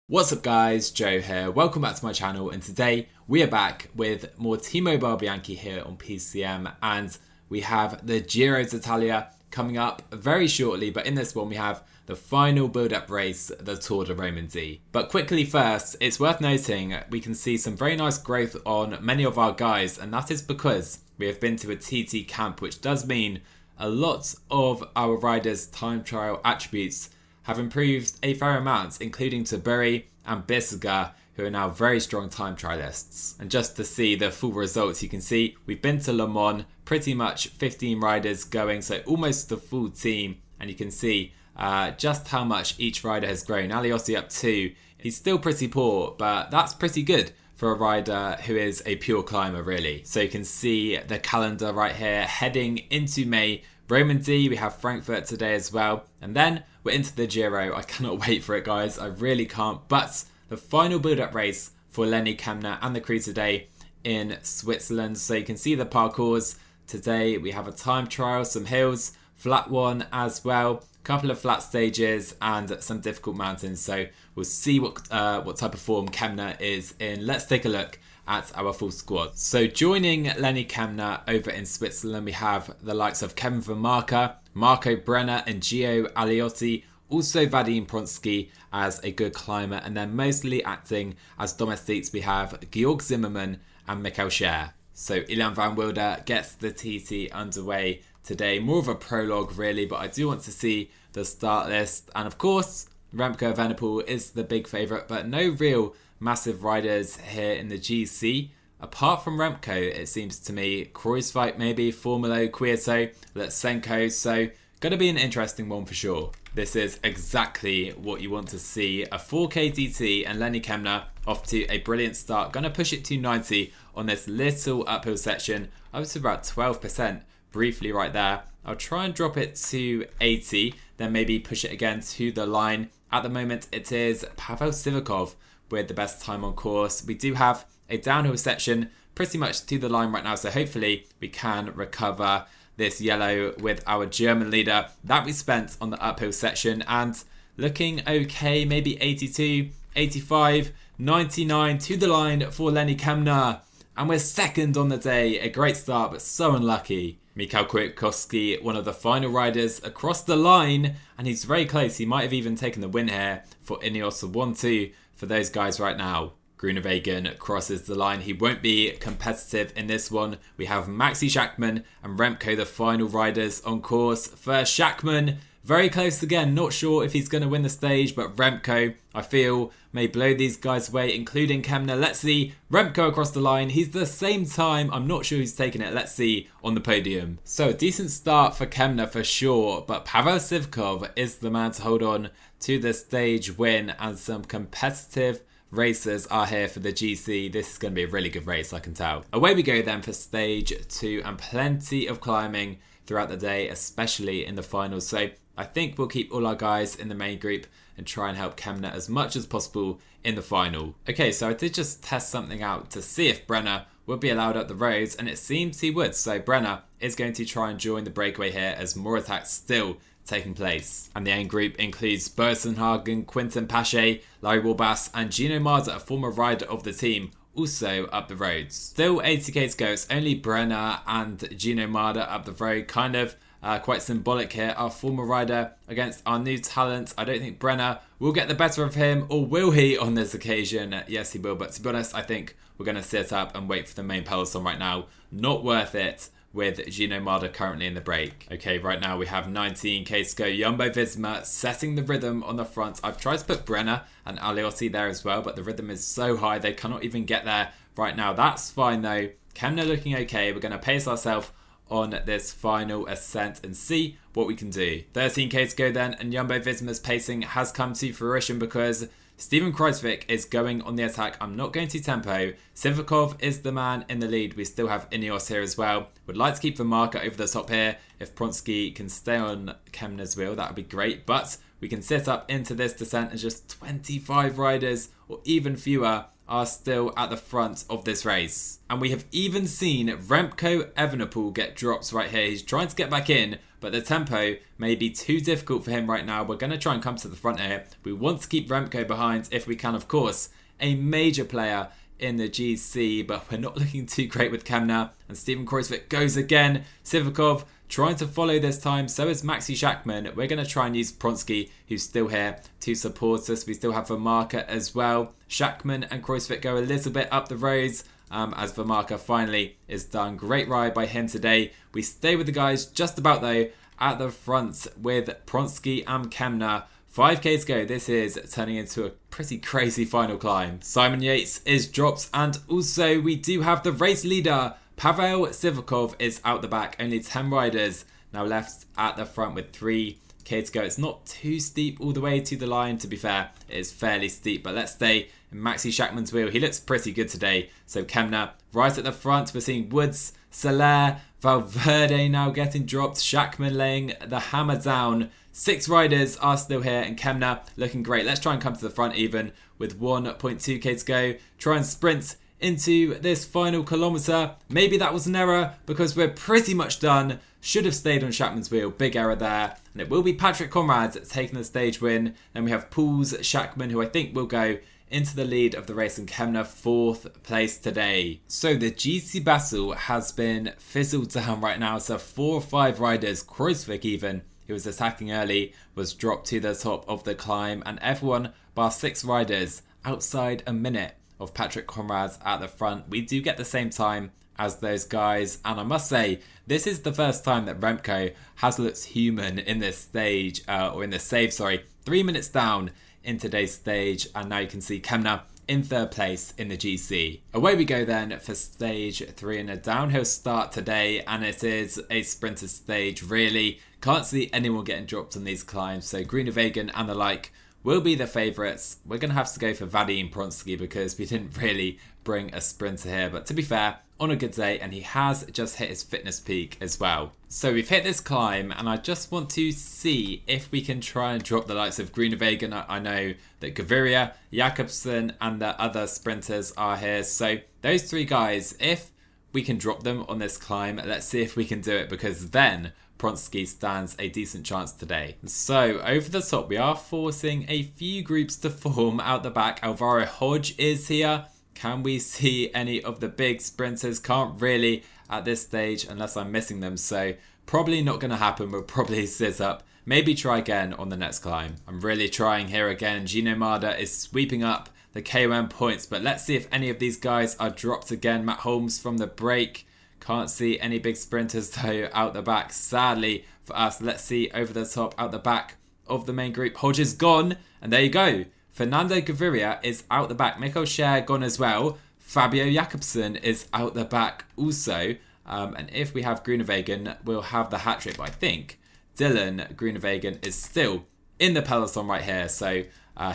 What's up guys, Joe here, welcome back to my channel, and today we are back with more T-Mobile Bianchi here on PCM, and we have the Giro d'Italia coming up very shortly, but in this one we have the final build-up race, the Tour de Romandia. But quickly first, it's worth noting we can see some very nice growth on many of our guys, and that is because we have been to a TT camp, which does mean a lot of our riders' time trial attributes have improved a fair amount, including Taburi and Bissega, who are now very strong time trialists. And just to see the full results, you can see we've been to Le Mans, pretty much 15 riders going, so almost the full team, and you can see just how much each rider has grown. Aliotti up 2, he's still pretty poor, but that's pretty good for a rider who is a pure climber really. So you can see the calendar right here, heading into May. Romandie, we have Frankfurt today as well, and then we're into the Giro. I cannot wait for it guys, I really can't. But the final build-up race for Lenny Kämna and the crew today in Switzerland. So you can see the parcours today. We have a time trial, some hills, flat one as well, a couple of flat stages and some difficult mountains. So we'll see what type of form Kämna is in. Let's take a look at our full squad. So joining Lenny Kämna over in Switzerland, we have the likes of Kevin Vermaarke, Marco Brenner and Gio Aliotti, also Vadim Pronsky as a good climber, and then mostly acting as domestiques we have Georg Zimmermann and Michael Scher. So Ilan van Wilder gets the TT underway today, more of a prologue really, but I do want to see the start list, and of course Remco Evenepoel is the big favourite, but no real massive riders here in the GC. Apart from Remco, it seems to me, Kruijswijk maybe, Formolo, Quieto, Lutsenko, so gonna be an interesting one for sure. This is exactly what you want to see, a 4K DT and Lenny Kämna off to a brilliant start. Gonna push it to 90 on this little uphill section, up to about 12% briefly right there. I'll try and drop it to 80, then maybe push it again to the line. At the moment it is Pavel Sivakov with the best time on course. We do have a downhill section pretty much to the line right now, so hopefully we can recover this yellow with our German leader that we spent on the uphill section, and looking okay, maybe 82, 85, 99 to the line for Lenny Kämna, and we're second on the day. A great start, but so unlucky. Michał Kwiatkowski, one of the final riders across the line, and he's very close. He might have even taken the win here for Ineos. 1-2 for those guys right now. Groenewegen crosses the line. He won't be competitive in this one. We have Maxi Schachmann and Remco, the final riders on course. First Schachmann, very close again. Not sure if he's going to win the stage, but Remco, I feel, may blow these guys away, including Kämna. Let's see Remco across the line. He's the same time. I'm not sure who's taking it. Let's see on the podium. So a decent start for Kämna for sure, but Pavel Sivakov is the man to hold on to the stage win, and some competitive racers are here for the GC. This is going to be a really good race, I can tell. Away we go then for stage 2, and plenty of climbing throughout the day, especially in the finals. So I think we'll keep all our guys in the main group and try and help Kämna as much as possible in the final. Okay, so I did just test something out to see if Brenner would be allowed up the roads, and it seems he would. So Brenner is going to try and join the breakaway here as more attacks still taking place. And the end group includes Bersenhagen, Quinten Pache, Larry Warbasse and Gino Marder, a former rider of the team, also up the roads. Still 80k to go. It's only Brenner and Gino Marder up the road. Kind of quite symbolic here. Our former rider against our new talent. I don't think Brenner will get the better of him, or will he on this occasion? Yes, he will, but to be honest, I think we're going to sit up and wait for the main peloton right now. Not worth it with Gino Marder currently in the break. Okay, right now we have 19k to go. Jumbo-Visma setting the rhythm on the front. I've tried to put Brenner and Aliotti there as well, but the rhythm is so high they cannot even get there right now. That's fine though. Kämna looking okay. We're going to pace ourselves on this final ascent and see what we can do. 13k to go then, and Jumbo-Visma's pacing has come to fruition because Steven Kruijswijk is going on the attack. I'm not going to tempo. Sivakov is the man in the lead. We still have Ineos here as well. Would like to keep Vermaarke over the top here. If Pronsky can stay on Kämna's wheel, that would be great. But we can sit up into this descent, and just 25 riders or even fewer are still at the front of this race. And we have even seen Remco Evenepoel get drops right here. He's trying to get back in, but the tempo may be too difficult for him right now. We're going to try and come to the front here. We want to keep Remco behind if we can, of course. A major player in the GC, but we're not looking too great with Kämna. And Steven Kruijswijk goes again. Sivakov trying to follow this time, so is Maxi Schachmann. We're going to try and use Pronsky, who's still here to support us. We still have Vermarker as well. Schachmann and Kruijswijk go a little bit up the roads as Vermarker finally is done. Great ride by him today. We stay with the guys just about though at the front with Pronsky and Kämna. 5k to go. This is turning into a pretty crazy final climb. Simon Yates is dropped, and also we do have the race leader. Pavel Sivakov is out the back. Only 10 riders now left at the front with 3k to go. It's not too steep all the way to the line, to be fair. It is fairly steep, but let's stay in Maxi Schachmann's wheel. He looks pretty good today. So Kämna right at the front. We're seeing Woods, Soler, Valverde now getting dropped. Schachmann laying the hammer down. 6 riders are still here, and Kämna looking great. Let's try and come to the front even with 1.2k to go. Try and sprint into this final kilometre. Maybe that was an error because we're pretty much done. Should have stayed on Schachmann's wheel. Big error there. And it will be Patrick Conrad taking the stage win. Then we have Pauls Schachmann, who I think will go into the lead of the race, and Kämna 4th place today. So the GC battle has been fizzled down right now. So 4 or 5 riders, Kruijswijk even, who was attacking early, was dropped to the top of the climb, and everyone bar 6 riders outside a minute of Patrick Conrad at the front. We do get the same time as those guys, and I must say this is the first time that Remco has looked human in this stage, or in this save, sorry. 3 minutes down in today's stage, and now you can see Kämna in 3rd place in the GC. Away we go then for stage 3 in a downhill start today, and it is a sprinter stage really. Can't see anyone getting dropped on these climbs, so Groenewegen and the like will be the favourites. We're going to have to go for Vadim Pronsky because we didn't really bring a sprinter here, but to be fair, on a good day, and he has just hit his fitness peak as well. So we've hit this climb, and I just want to see if we can try and drop the likes of Groenewegen. I know that Gaviria, Jakobsen and the other sprinters are here, so those 3 guys, if we can drop them on this climb, let's see if we can do it, because then Pronsky stands a decent chance today. So over the top, we are forcing a few groups to form out the back. Alvaro Hodge is here. Can we see any of the big sprinters? Can't really at this stage unless I'm missing them. So probably not going to happen. We'll probably sit up. Maybe try again on the next climb. I'm really trying here again. Gino Mada is sweeping up the KOM points. But let's see if any of these guys are dropped again. Matt Holmes from the break. Can't see any big sprinters though out the back, sadly for us. Let's see over the top out the back of the main group. Hodge is gone, and there you go. Fernando Gaviria is out the back. Mikkel Scher gone as well. Fabio Jakobsen is out the back also. And if we have Groenewegen, we'll have the hat-trick. But I think Dylan Groenewegen is still in the peloton right here. So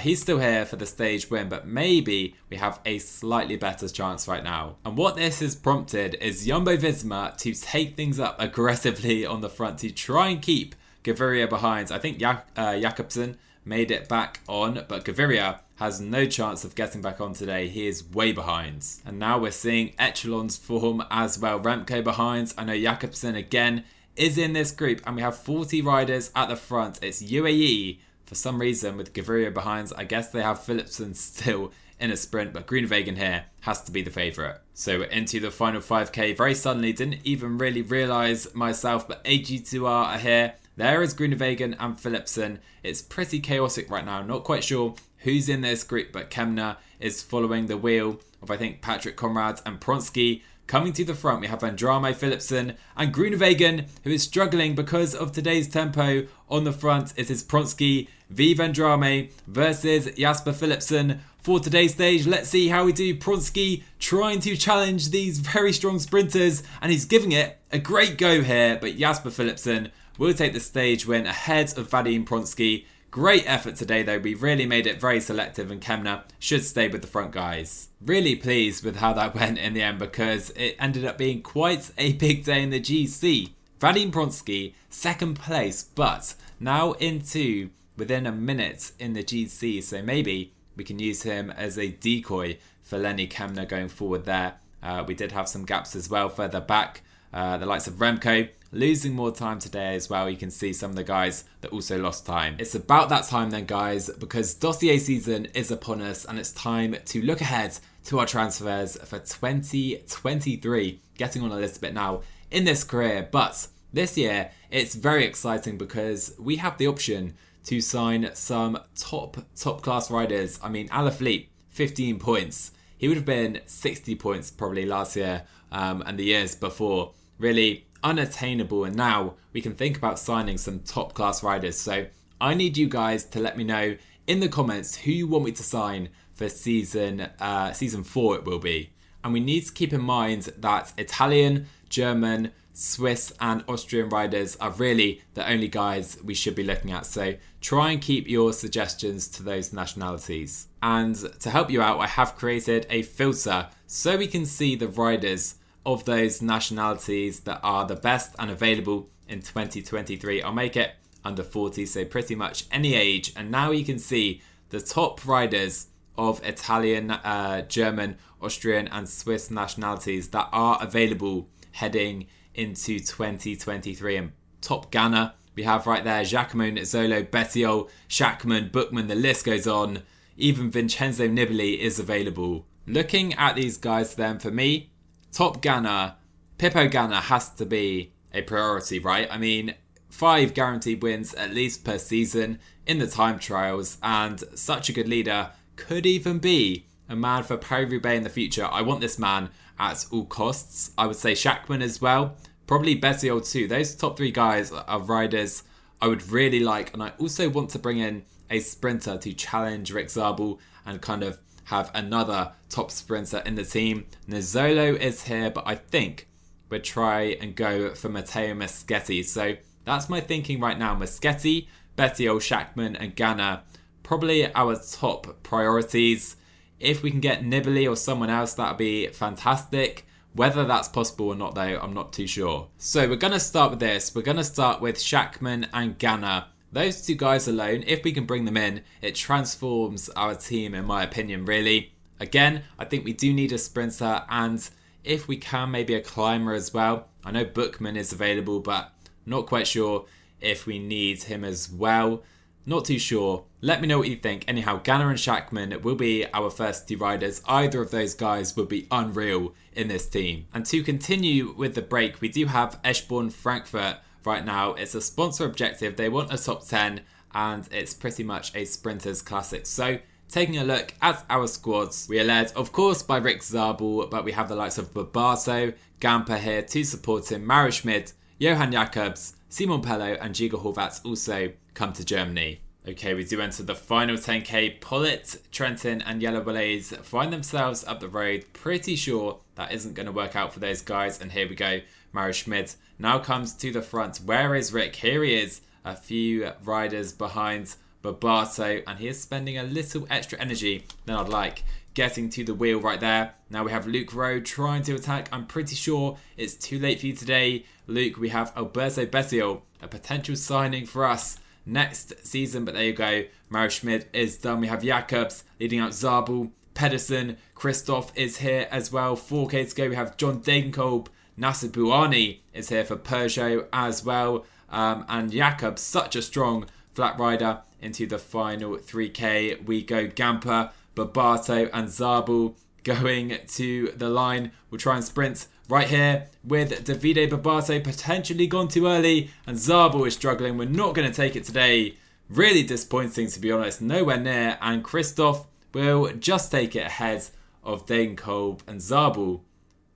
he's still here for the stage win, but maybe we have a slightly better chance right now. And what this has prompted is Jumbo-Visma to take things up aggressively on the front to try and keep Gaviria behind. I think Jakobsen made it back on, but Gaviria has no chance of getting back on today. He is way behind. And now we're seeing Echelon's form as well. Remco behind. I know Jakobsen again is in this group, and we have 40 riders at the front. It's UAE for some reason with Gaviria behind. I guess they have Philipsen still in a sprint, but Groenewegen here has to be the favourite. So we're into the final 5k very suddenly. Didn't even really realise myself, but AG2R are here. There is Groenewegen and Philipsen. It's pretty chaotic right now. Not quite sure who's in this group, but Kämna is following the wheel of, I think, Patrick Conrad and Pronsky. Coming to the front, we have Andrame, Philipsen and Groenewegen, who is struggling because of today's tempo. On the front, it is Pronsky v Andrame versus Jasper Philipsen. For today's stage, let's see how we do. Pronsky trying to challenge these very strong sprinters, and he's giving it a great go here, but Jasper Philipsen will take the stage win ahead of Vadim Pronsky. Great effort today though, we really made it very selective, and Kämna should stay with the front guys. Really pleased with how that went in the end, because it ended up being quite a big day in the GC. Vadim Pronsky, 2nd place, but now into within a minute in the GC, so maybe we can use him as a decoy for Lenny Kämna going forward there. We did have some gaps as well further back. The likes of Remco losing more time today as well. You can see some of the guys that also lost time. It's about that time then, guys, because dossier season is upon us and it's time to look ahead to our transfers for 2023. Getting on a little bit now in this career, but this year it's very exciting because we have the option to sign some top class riders. I mean, Alaphilippe, 15 points. He would have been 60 points probably last year and the years before. Really unattainable, and now we can think about signing some top class riders. So I need you guys to let me know in the comments who you want me to sign for season 4 it will be. And we need to keep in mind that Italian, German, Swiss and Austrian riders are really the only guys we should be looking at. So try and keep your suggestions to those nationalities. And to help you out, I have created a filter so we can see the riders of those nationalities that are the best and available in 2023. I'll make it under 40, so pretty much any age. And now you can see the top riders of Italian, German, Austrian and Swiss nationalities that are available heading into 2023. And top Ghana we have right there: Giacomo Nizzolo, Bettiol, Schachmann, Bookman, the list goes on. Even Vincenzo Nibali is available. Looking at these guys then, for me, top Ghana, Pippo Ganna has to be a priority, right? I mean, 5 guaranteed wins at least per season in the time trials, and such a good leader, could even be a man for Paris-Roubaix in the future. I want this man at all costs. I would say Schachmann as well, probably Bettiol too. Those top 3 guys are riders I would really like, and I also want to bring in a sprinter to challenge Rick Zabel and kind of have another top sprinter in the team. Nizzolo is here, but I think we'll try and go for Matteo Moschetti. So that's my thinking right now. Moschetti, Bettiol, Schachmann and Ganna, probably our top priorities. If we can get Nibali or someone else, that would be fantastic. Whether that's possible or not though, I'm not too sure. So we're going to start with this. We're going to start with Schachmann and Ganna. Those 2 guys alone, if we can bring them in, it transforms our team in my opinion, really. Again, I think we do need a sprinter, and if we can, maybe a climber as well. I know Bookman is available, but not quite sure if we need him as well. Not too sure. Let me know what you think. Anyhow, Ganna and Schachmann will be our first 2 riders. Either of those guys would be unreal in this team. And to continue with the break, we do have Eschborn-Frankfurt right now. It's a sponsor objective. They want a top 10 and it's pretty much a sprinters classic. So taking a look at our squads, we are led of course by Rick Zabel, but we have the likes of Barbato, Gamper here to support him, Mario Schmid, Johan Jakobs, Simon Pello and Giga Horvath also come to Germany. Okay, we do enter the final 10k. Pollitt, Trentin and Yellow Blaze find themselves up the road. Pretty sure that isn't going to work out for those guys. And here we go. Mario Schmid now comes to the front. Where is Rick? Here he is. A few riders behind Barbato, and he is spending a little extra energy than I'd like. Getting to the wheel right there. Now we have Luke Rowe trying to attack. I'm pretty sure it's too late for you today, Luke. We have Alberto Bettiol, a potential signing for us next season, but there you go. Mario Schmid is done. We have Jakobs leading out Zabel, Pedersen, Christoph is here as well. 4k to go. We have John Degenkolb, Nasser Bouhanni is here for Peugeot as well, and Jakobs, such a strong flat rider. Into the final 3k we go. Gamper, Barbato and Zabel going to the line. We'll try and sprint right here with Davide Barbato potentially gone too early, and Zabel is struggling. We're not going to take it today. Really disappointing, to be honest. Nowhere near, and Christoph will just take it ahead of Degenkolb and Zabel.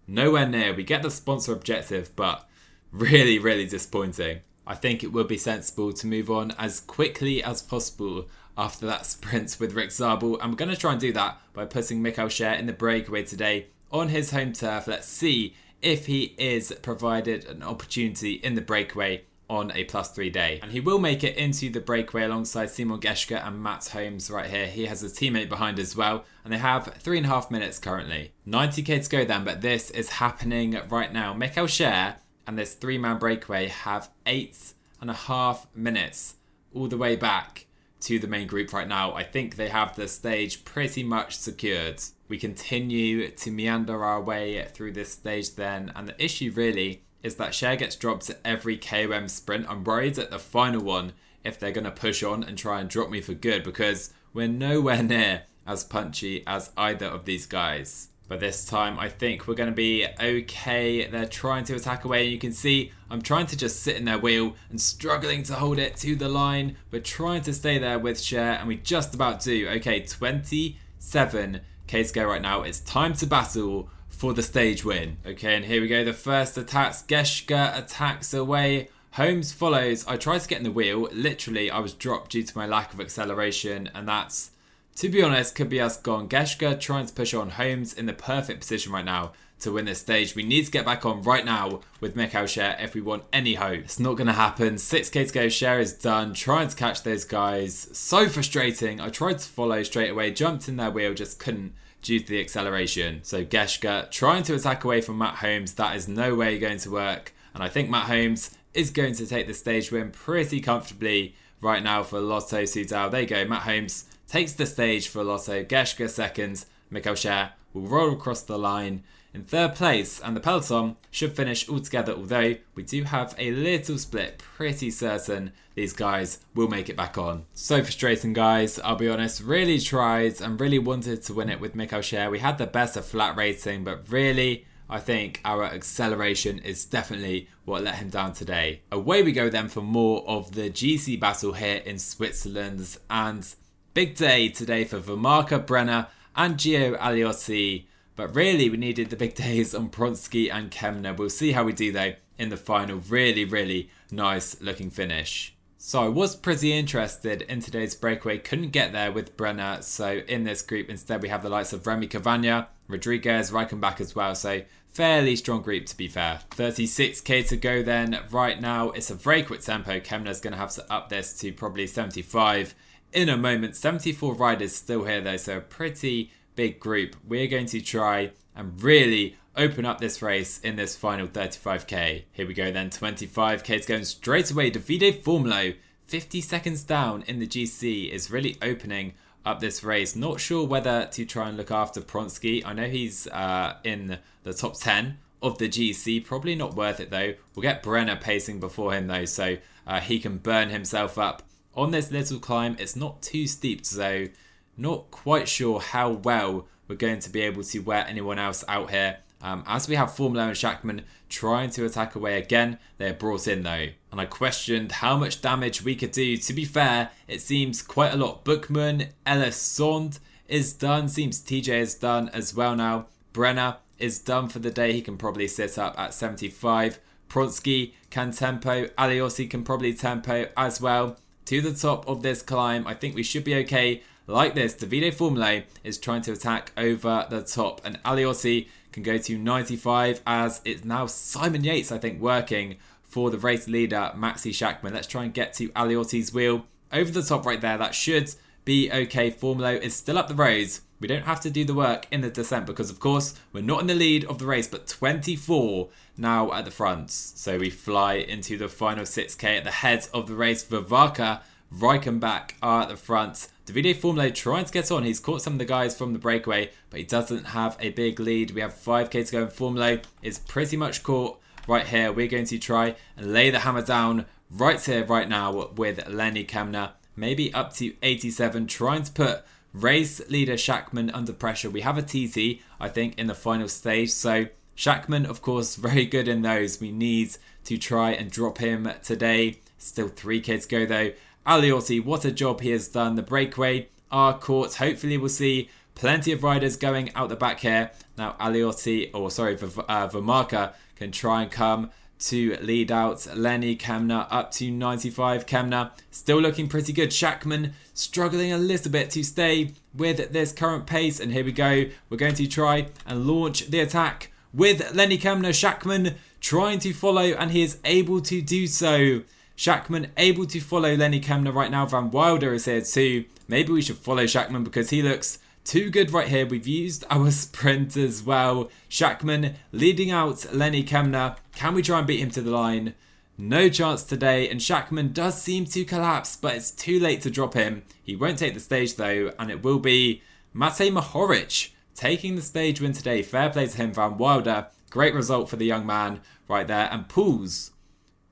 Nowhere near. We get the sponsor objective, but really disappointing. I think it would be sensible to move on as quickly as possible after that sprint with Rick Zabel, and we're going to try and do that by putting Michael Scher in the breakaway today on his home turf. Let's see if he is provided an opportunity in the breakaway on a +3 day. And he will make it into the breakaway alongside Simon Geschke and Matt Holmes right here. He has a teammate behind as well, and they have 3.5 minutes currently. 90k to go then, but this is happening right now. Michael Scher and this 3-man breakaway have 8.5 minutes all the way back to the main group right now. I think they have the stage pretty much secured. We continue to meander our way through this stage then, and the issue really is that share gets dropped at every KOM sprint. I'm worried at the final one if they're going to push on and try and drop me for good, because we're nowhere near as punchy as either of these guys. But this time I think we're going to be okay. They're trying to attack away, and you can see I'm trying to just sit in their wheel and struggling to hold it to the line. We're trying to stay there with share, and we just about do. Okay, 27k to go right now. It's time to battle for the stage win. Okay, and here we go. The first attacks. Geschke attacks away. Holmes follows. I tried to get in the wheel. Literally, I was dropped due to my lack of acceleration, and that's, to be honest, could be us gone. Geschke trying to push on. Holmes in the perfect position right now to win this stage. We need to get back on right now with Mikhail Share if we want any hope. It's not going to happen. 6k to go. Share is done. Trying to catch those guys. So frustrating. I tried to follow straight away. Jumped in their wheel. Just couldn't due to the acceleration. So Geschke trying to attack away from Matt Holmes. That is no way going to work. And I think Matt Holmes is going to take the stage win pretty comfortably right now for Lotto Soudal. There you go. Matt Holmes takes the stage for Lotto. Geschke second. Mikhail Share will roll across the line in third place, and the peloton should finish all together, although we do have a little split. Pretty certain these guys will make it back on. So frustrating, guys, I'll be honest. Really tried and really wanted to win it with Mikhail Share. We had the better flat rating, but really I think our acceleration is definitely what let him down today. Away we go then for more of the GC battle here in Switzerland, and big day today for Vermarker, Brenner and Gio Aliotti. But really, we needed the big days on Pronsky and Kämna. We'll see how we do though in the final. Really, really nice looking finish. So I was pretty interested in today's breakaway. Couldn't get there with Brenner. So in this group, instead we have the likes of Remy Cavagna, Rodriguez, Reichenbach as well. So fairly strong group to be fair. 36k to go then. Right now, it's a very quick tempo. Kämna's going to have to up this to probably 75 in a moment. 74 riders still here though. So a pretty big group. We're going to try and really open up this race in this final 35k. Here we go then, 25k is going straight away. Davide Formolo, 50 seconds down in the GC, is really opening up this race. Not sure whether to try and look after Pronsky. I know he's in the top 10 of the GC. Probably not worth it though. We'll get Brenner pacing before him though, so he can burn himself up on this little climb. It's not too steep, so not quite sure how well we're going to be able to wear anyone else out here. As we have Formolo and Schachmann trying to attack away again, they're brought in though. And I questioned how much damage we could do. To be fair, it seems quite a lot. Bookman, Ellis Sond is done. Seems TJ is done as well now. Brenner is done for the day. He can probably sit up at 75. Pronsky can tempo. Aliotti can probably tempo as well. To the top of this climb, I think we should be okay. Like this, Davide Formolo is trying to attack over the top, and Aliotti can go to 95 as it's now Simon Yates, I think, working for the race leader, Maxi Schachmann. Let's try and get to Aliotti's wheel. Over the top right there, that should be okay. Formolo is still up the roads. We don't have to do the work in the descent because, of course, we're not in the lead of the race, but 24 now at the front. So we fly into the final 6k at the head of the race. Vermarker, Reichenbach are at the front. Davide Formolo trying to get on. He's caught some of the guys from the breakaway, but he doesn't have a big lead. We have 5k to go, and Formolo is pretty much caught right here. We're going to try and lay the hammer down right here, right now with Lenny Kämna. Maybe up to 87, trying to put race leader Schachmann under pressure. We have a TT, I think, in the final stage. So Schachmann, of course, very good in those. We need to try and drop him today. Still 3k to go though. Aliotti, what a job he has done. The breakaway are caught. Hopefully we'll see plenty of riders going out the back here. Now Vermarker can try and come to lead out Lenny Kämna up to 95. Kämna still looking pretty good. Schachmann struggling a little bit to stay with this current pace. And here we go. We're going to try and launch the attack with Lenny Kämna. Schachmann trying to follow, and he is able to do so. Schachmann able to follow Lenny Kämna right now. Van Wilder is here too. Maybe we should follow Schachmann because he looks too good right here. We've used our sprint as well. Schachmann leading out Lenny Kämna. Can we try and beat him to the line? no chance today, and Schachmann does seem to collapse, but it's too late to drop him. He won't take the stage though, and it will be Matej Mohoric taking the stage win today. Fair play to him, Van Wilder. Great result for the young man right there. And Poels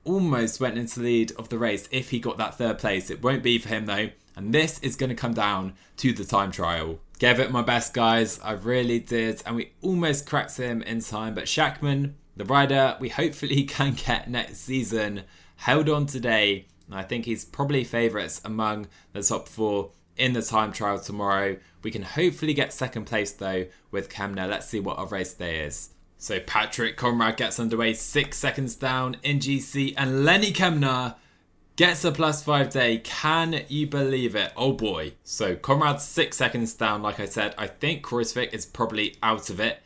almost went into the lead of the race if he got that third place. It won't be for him though. And this is going to come down to the time trial. Gave it my best, guys. I really did. And we almost cracked him in time. But Schachmann, the rider we hopefully can get next season, held on today. And I think he's probably favourites among the top 4 in the time trial tomorrow. We can hopefully get second place though with Kämna. Let's see what our race day is. So Patrick Conrad gets underway 6 seconds down in GC, and Lenny Kämna gets a +5 day. Can you believe it? Oh boy. So Conrad's 6 seconds down. Like I said, I think Kruijswijk is probably out of it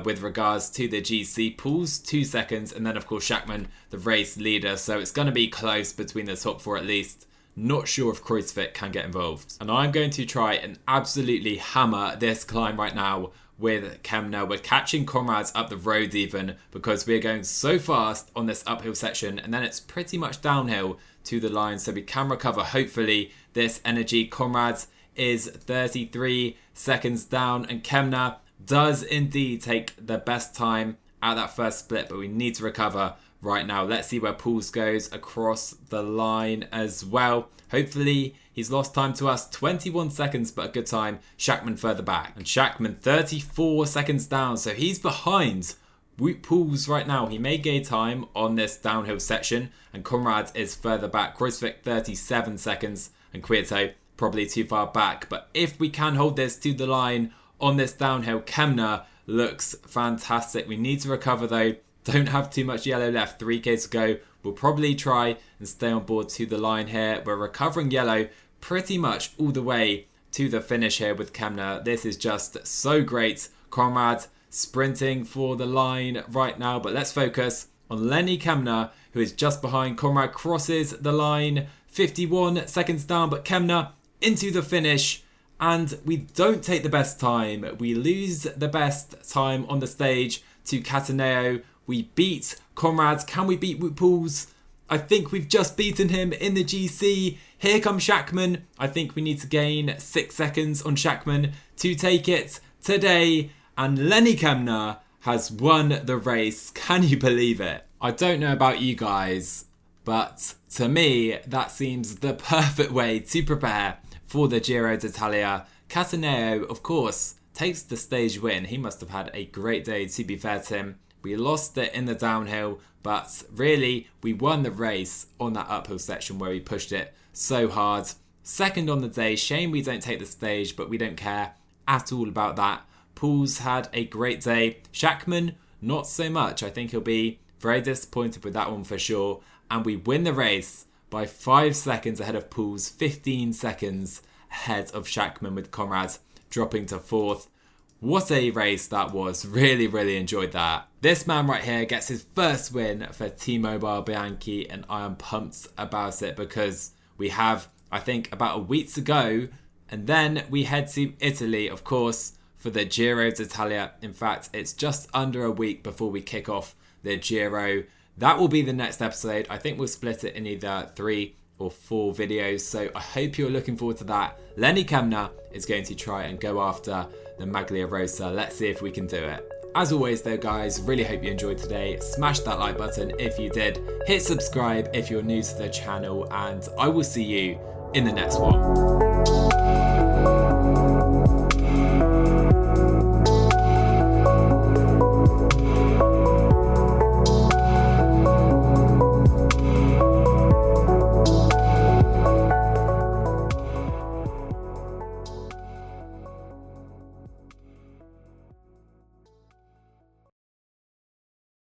with regards to the GC. Poels 2 seconds, and then of course Schachmann, the race leader. So it's going to be close between the top 4 at least. Not sure if Kruijswijk can get involved. And I'm going to try and absolutely hammer this climb right now with Kämna. We're catching Conrad's up the road even, because we're going so fast on this uphill section, and then it's pretty much downhill to the line, so we can recover hopefully this energy. Conrad's is 33 seconds down, and Kämna does indeed take the best time at that first split, but we need to recover right now. Let's see where Poels goes across the line as well. Hopefully he's lost time to us. 21 seconds, but a good time. Schachmann further back. And Schachmann 34 seconds down, so he's behind Poels right now. He may gain time on this downhill section, and Conrad is further back. Kruijswijk 37 seconds, and Quieto probably too far back. But if we can hold this to the line on this downhill, Kämna looks fantastic. We need to recover though. Don't have too much yellow left. 3K to go. We'll probably try and stay on board to the line here. We're recovering yellow pretty much all the way to the finish here with Kämna. This is just so great. Conrad sprinting for the line right now, but let's focus on Lenny Kämna, who is just behind. Conrad crosses the line, 51 seconds down, but Kämna into the finish, and we don't take the best time. We lose the best time on the stage to Cataneo. We beat Conrad. Can we beat Poels? I think we've just beaten him in the GC. Here comes Schachmann. I think we need to gain 6 seconds on Schachmann to take it today. And Lenny Kämna has won the race. Can you believe it? I don't know about you guys, but to me, that seems the perfect way to prepare for the Giro d'Italia. Cataneo, of course, takes the stage win. He must have had a great day, to be fair to him. We lost it in the downhill, but really we won the race on that uphill section where we pushed it so hard. Second on the day. Shame we don't take the stage, but we don't care at all about that. Poels had a great day. Schachmann, not so much. I think he'll be very disappointed with that one for sure. And we win the race by 5 seconds ahead of Poels, 15 seconds ahead of Schachmann, with Conrad dropping to 4th. What a race that was. Really, really enjoyed that. This man right here gets his first win for T-Mobile Bianchi, and I am pumped about it because we have, I think, about a week to go, and then we head to Italy, of course, for the Giro d'Italia. In fact, it's just under a week before we kick off the Giro. That will be the next episode. I think we'll split it in either 3 or 4 videos, so I hope you're looking forward to that. Lenny Kämna is going to try and go after the Maglia Rosa. Let's see if we can do it. As always though, guys, really hope you enjoyed today. Smash that like button if you did. Hit subscribe if you're new to the channel, and I will see you in the next one.